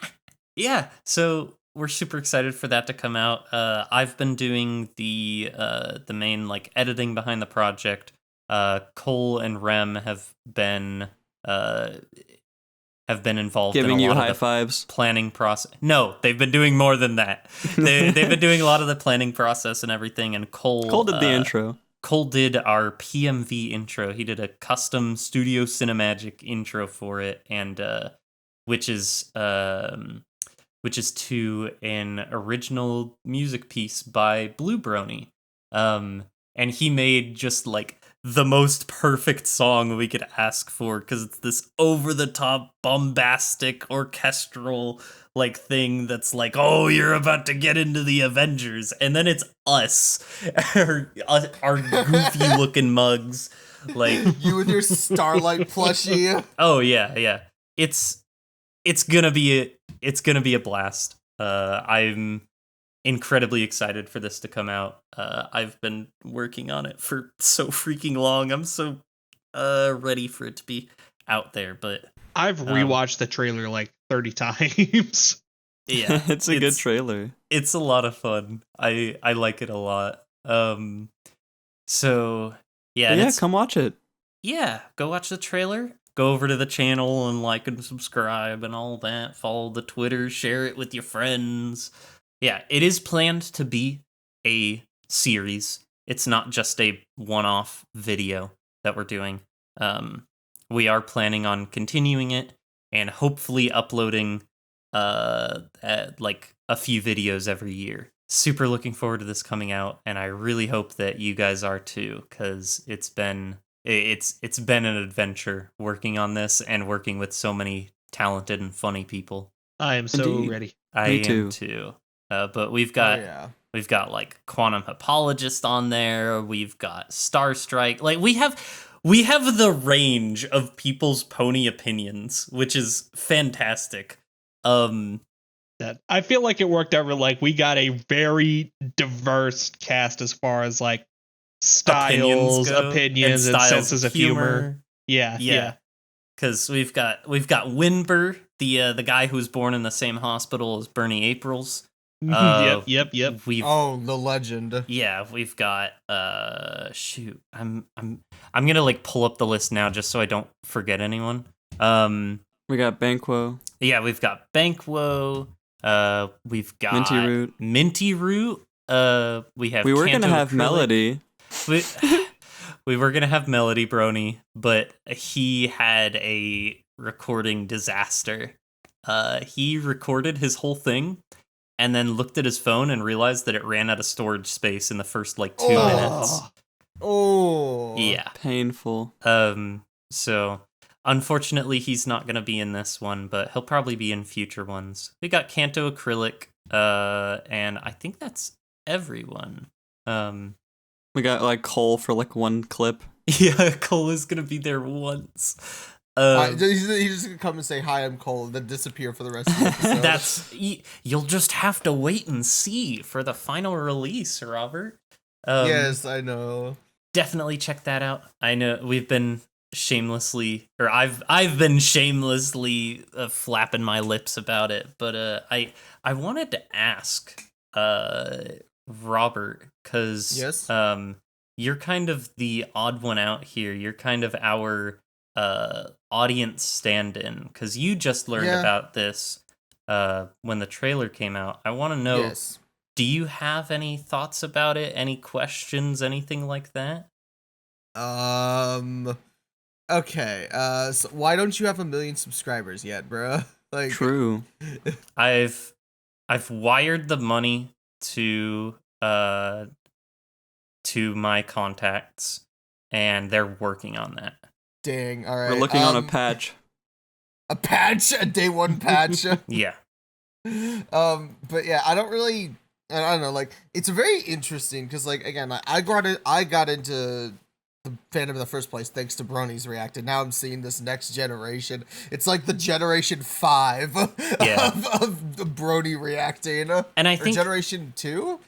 yeah, so we're super excited for that to come out. I've been doing the main like editing behind the project. Cole and Rem have been involved Giving in a you lot high of the fives. planning process. No, they've been doing more than that. They've been doing a lot of the planning process and everything. And Cole Cole did the intro. Cole did our PMV intro. He did a custom Studio Cinemagic intro for it, and which is to an original music piece by Blue Brony. And he made just like the most perfect song we could ask for, because it's this over-the-top, bombastic, orchestral like thing that's like, oh, you're about to get into the Avengers, and then it's us, our goofy looking mugs, like You with your Starlight plushie. oh yeah, it's gonna be a blast. I'm incredibly excited for this to come out. I've been working on it for so freaking long. I'm so ready for it to be out there, but I've rewatched the trailer like 30 times. yeah, It's a good trailer. It's a lot of fun. I like it a lot. So yeah, But yeah, come watch it. yeah, go watch the trailer. Go over to the channel and like and subscribe and all that. Follow the Twitter, share it with your friends. Yeah, it is planned to be a series. It's not just a one-off video that we're doing. We are planning on continuing it and hopefully uploading like a few videos every year. Super looking forward to this coming out, and I really hope that you guys are too, because it's been an adventure working on this and working with so many talented and funny people. I am so Indeed. ready. I Me am too. But we've got we've got like Quantum Hapologist on there. We've got Starstrike. Like we have the range of people's pony opinions, which is fantastic. That I feel like it worked out. Like we got a very diverse cast as far as like styles, opinions, and senses of humor. Yeah. Because we've got Winber, the guy who was born in the same hospital as Bernie Aprils. Yep. The legend. Yeah, we've got shoot. I'm gonna like pull up the list now just so I don't forget anyone. We got Banquo. Yeah, we've got Banquo. We've got Minty Root. We were gonna have Melody. We were gonna have Melody Brony, but he had a recording disaster. He recorded his whole thing and then looked at his phone and realized that it ran out of storage space in the first like 2 minutes. Oh, yeah, painful. So unfortunately, he's not gonna be in this one, but he'll probably be in future ones. We got Kanto Acrylic, and I think that's everyone. We got like Cole for like one clip. Yeah, Cole is gonna be there once. He's just gonna come and say hi, I'm Cole, and then disappear for the rest of the episode. You'll just have to wait and see for the final release, Robert. Yes, I know. Definitely check that out. I know we've been I've been shamelessly flapping my lips about it, but I wanted to ask Robert, because yes, you're kind of the odd one out here. You're kind of our audience stand-in, because you just learned about this when the trailer came out. I want to know, do you have any thoughts about it? Any questions? Anything like that? Okay, so why don't you have 1 million subscribers yet, bro? Like, true. I've wired the money to my contacts, and they're working on that. Dang, all right. We're looking on a patch. A patch, a day one patch. Yeah. But yeah, I don't know. Like, it's very interesting because, like, again, like, I got into the fandom in the first place thanks to Bronies reacted. Now I'm seeing this next generation. It's like the generation 5 of the Brony reacting. And I think generation 2?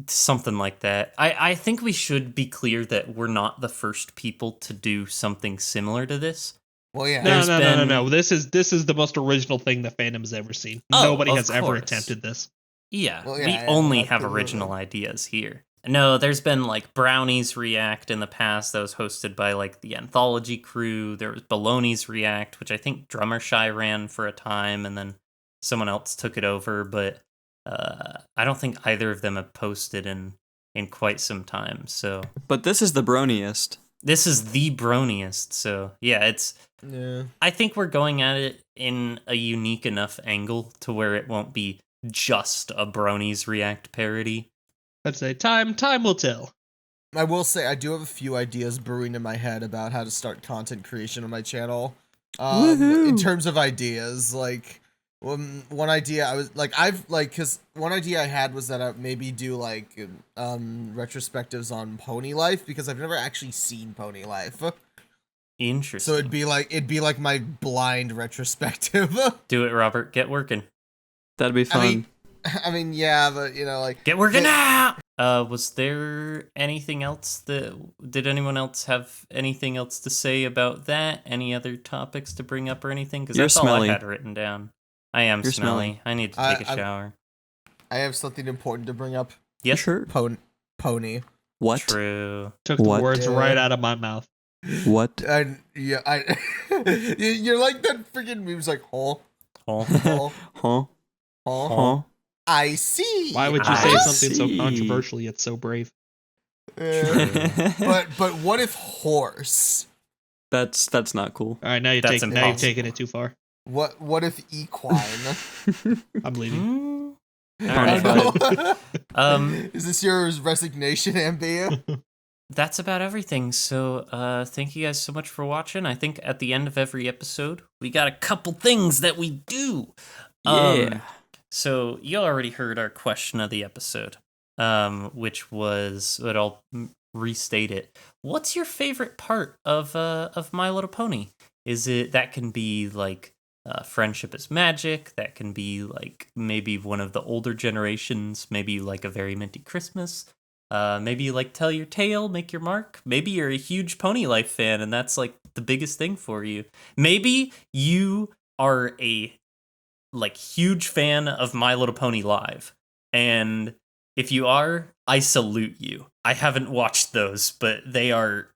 Something like that. I think we should be clear that we're not the first people to do something similar to this. Well, yeah. No. This is the most original thing the fandom's ever seen. Nobody has ever attempted this. Yeah, we only have original ideas here. No, there's been like Brownies React in the past that was hosted by like the Anthology crew. There was Baloney's React, which I think Drummer Shy ran for a time, and then someone else took it over. But I don't think either of them have posted in quite some time. So, but this is the broniest. This is the broniest. So yeah, I think we're going at it in a unique enough angle to where it won't be just a Bronies React parody. I'd say time will tell. I will say I do have a few ideas brewing in my head about how to start content creation on my channel. In terms of ideas, like one idea I was like because one idea I had was that I maybe do like retrospectives on Pony Life because I've never actually seen Pony Life. Interesting. So it'd be like my blind retrospective. Do it, Robert. Get working. That'd be fun. I mean, yeah, but you know, like get working now. Was there anything else did anyone else have anything else to say about that? Any other topics to bring up or anything? Because that's smelly. all I had written down. I am smelly. I need to take a shower. I have something important to bring up. Yes, sure. Pony. What? True. Took the words right out of my mouth. What? And yeah, you're like that freaking meme's like, huh? I see. Why would you say something so controversial yet so brave? But what if horse? That's not cool. All right, now you're taking it too far. What if equine? I'm leaving. Is this your resignation, Ambi? That's about everything. So thank you guys so much for watching. I think at the end of every episode, we got a couple things that we do. So you already heard our question of the episode, which was, but I'll restate it. What's your favorite part of My Little Pony? Is it that can be like friendship is magic? That can be like maybe one of the older generations, maybe like a Very Minty Christmas. Maybe you like Tell Your Tale, Make Your Mark. Maybe you're a huge Pony Life fan and that's like the biggest thing for you. Maybe you are a like huge fan of My Little Pony Live. And if you are, I salute you. I haven't watched those, but they are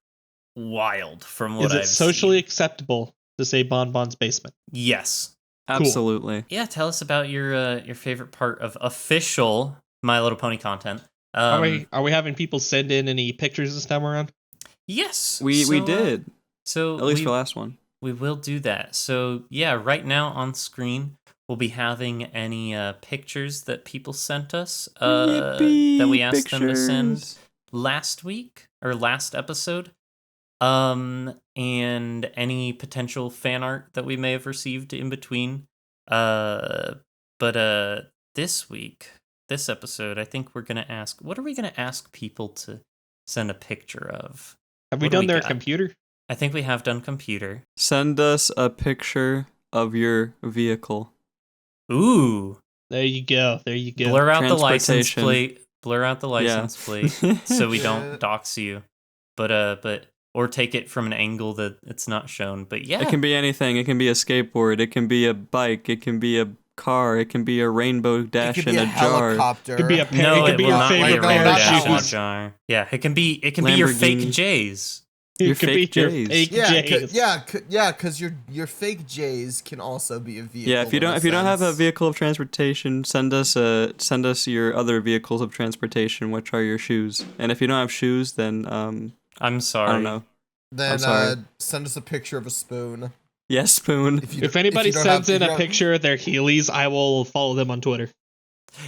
wild from what I've seen. Is it socially acceptable to say Bon Bon's basement? Yes. Absolutely. Cool. Yeah, tell us about your favorite part of official My Little Pony content. Are we having people send in any pictures this time around? Yes. We did. So at least for the last one. We will do that. So yeah, right now on screen we'll be having any pictures that people sent us that we asked them to send last week or last episode. And any potential fan art that we may have received in between. But this episode, I think we're going to ask, what are we going to ask people to send a picture of? Have we done their computer? I think we have done computer. Send us a picture of your vehicle. Ooh. There you go. Blur out the license plate. So we don't dox you. But or take it from an angle that it's not shown. But yeah. It can be anything. It can be a skateboard. It can be a bike. It can be a car. It can be a rainbow dash in a jar. Helicopter. It could be a no, it will not be a rainbow dash in a shoes. jar. Yeah, it can be your fake J's. Your fake J's. Yeah, because your fake J's can also be a vehicle. Yeah, if you don't have a vehicle of transportation, send us your other vehicles of transportation, which are your shoes. And if you don't have shoes, then I'm sorry. I don't know. Then send us a picture of a spoon. Yes, spoon. If anybody sends in a picture of their Heelys, I will follow them on Twitter.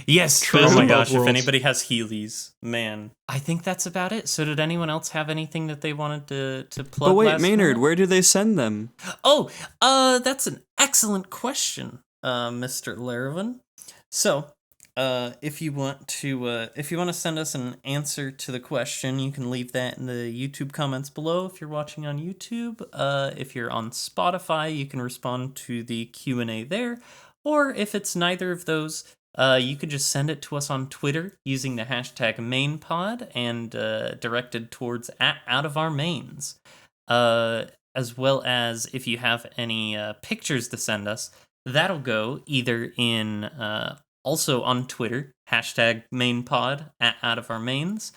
Yes, true. Oh my gosh, if anybody has Heelys, man. I think that's about it. So did anyone else have anything that they wanted to plug? But wait, Maynard, where do they send them? Oh, that's an excellent question, Mr. Laravan. So, if you want to send us an answer to the question, you can leave that in the YouTube comments below if you're watching on YouTube. If you're on Spotify, you can respond to the Q&A there. Or if it's neither of those, you could just send it to us on Twitter using the hashtag MainPod and directed towards @OutOfOurMains. As well as if you have any pictures to send us, that'll go either in also on Twitter, hashtag MainPod @OutOfOurMains.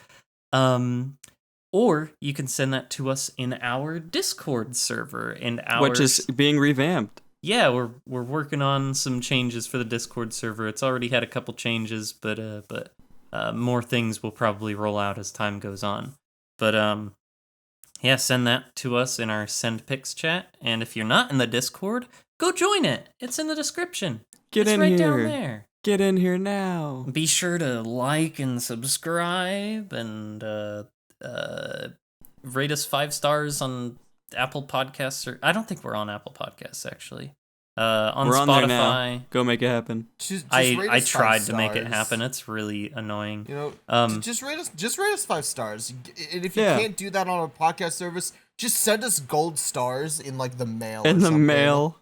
Or you can send that to us in our Discord server, which is being revamped. Yeah, we're working on some changes for the Discord server. It's already had a couple changes, but more things will probably roll out as time goes on. But yeah, send that to us in our Send Pics chat. And if you're not in the Discord, go join it. It's in the description. It's right here. Down there. Get in here now. Be sure to like and subscribe and rate us 5 stars on Apple Podcasts, or I don't think we're on Apple Podcasts actually. On We're Spotify. on there now. Go make it happen. Just I rate us 5 tried to make it stars. happen. It's really annoying. You know, just rate us 5 stars. And if you can't do that on a podcast service, just send us gold stars in like the mail. In or the something. mail.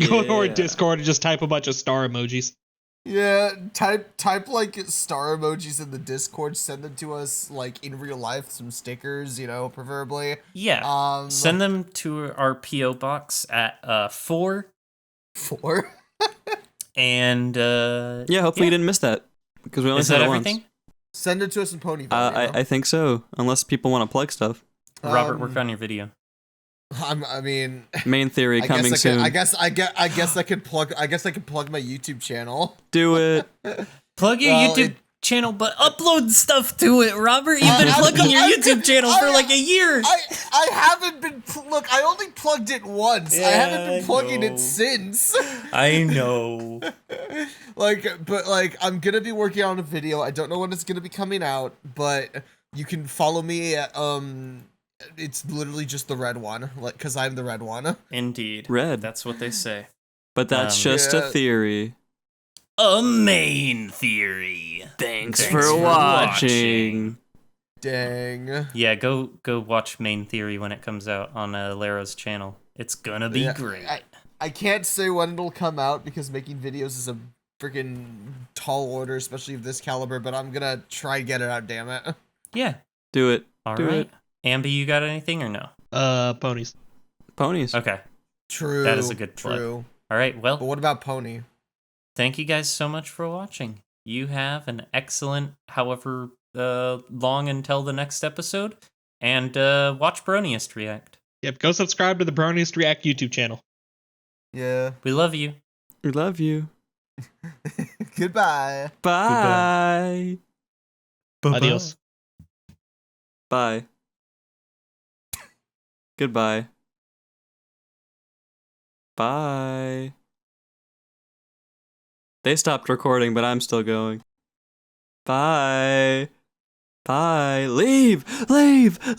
Go to our Discord and just type a bunch of star emojis. Yeah, type like star emojis in the Discord. Send them to us like in real life. Some stickers, preferably. Yeah. Send them to our PO box at 4. And hopefully you didn't miss that because we only is said that it everything? once. Send it to us in Ponyville. I think so, unless people want to plug stuff. Robert, work on your video. I mean, Main theory coming soon. I guess I could plug my YouTube channel. Do it. Plug your YouTube channel, but upload stuff to it, Robert. You've been plugging your YouTube channel for like a year. I haven't been. Look, I only plugged it once. I haven't been plugging it since. I know. But I'm gonna be working on a video. I don't know when it's gonna be coming out, but you can follow me at It's literally just the red one, because I'm the red one. Indeed. Red. That's what they say. But that's just a theory. A main theory. Thanks for watching. Dang. Yeah, go watch Main Theory when it comes out on Laro's channel. It's gonna be great. I can't say when it'll come out because making videos is a freaking tall order, especially of this caliber, but I'm gonna try to get it out, damn it. Yeah. Do it. All Do right. it. Ambi, you got anything or no? Ponies. Ponies. Okay. True. That is a good plug. True. All right, well. But what about Pony? Thank you guys so much for watching. You have an excellent, however long until the next episode, and watch Bronies react. Yep, go subscribe to the Bronies React YouTube channel. Yeah. We love you. We love you. Goodbye. Bye. Adios. Bye. Goodbye. Bye. They stopped recording, but I'm still going. Bye. Bye. Leave. Leave. Leave.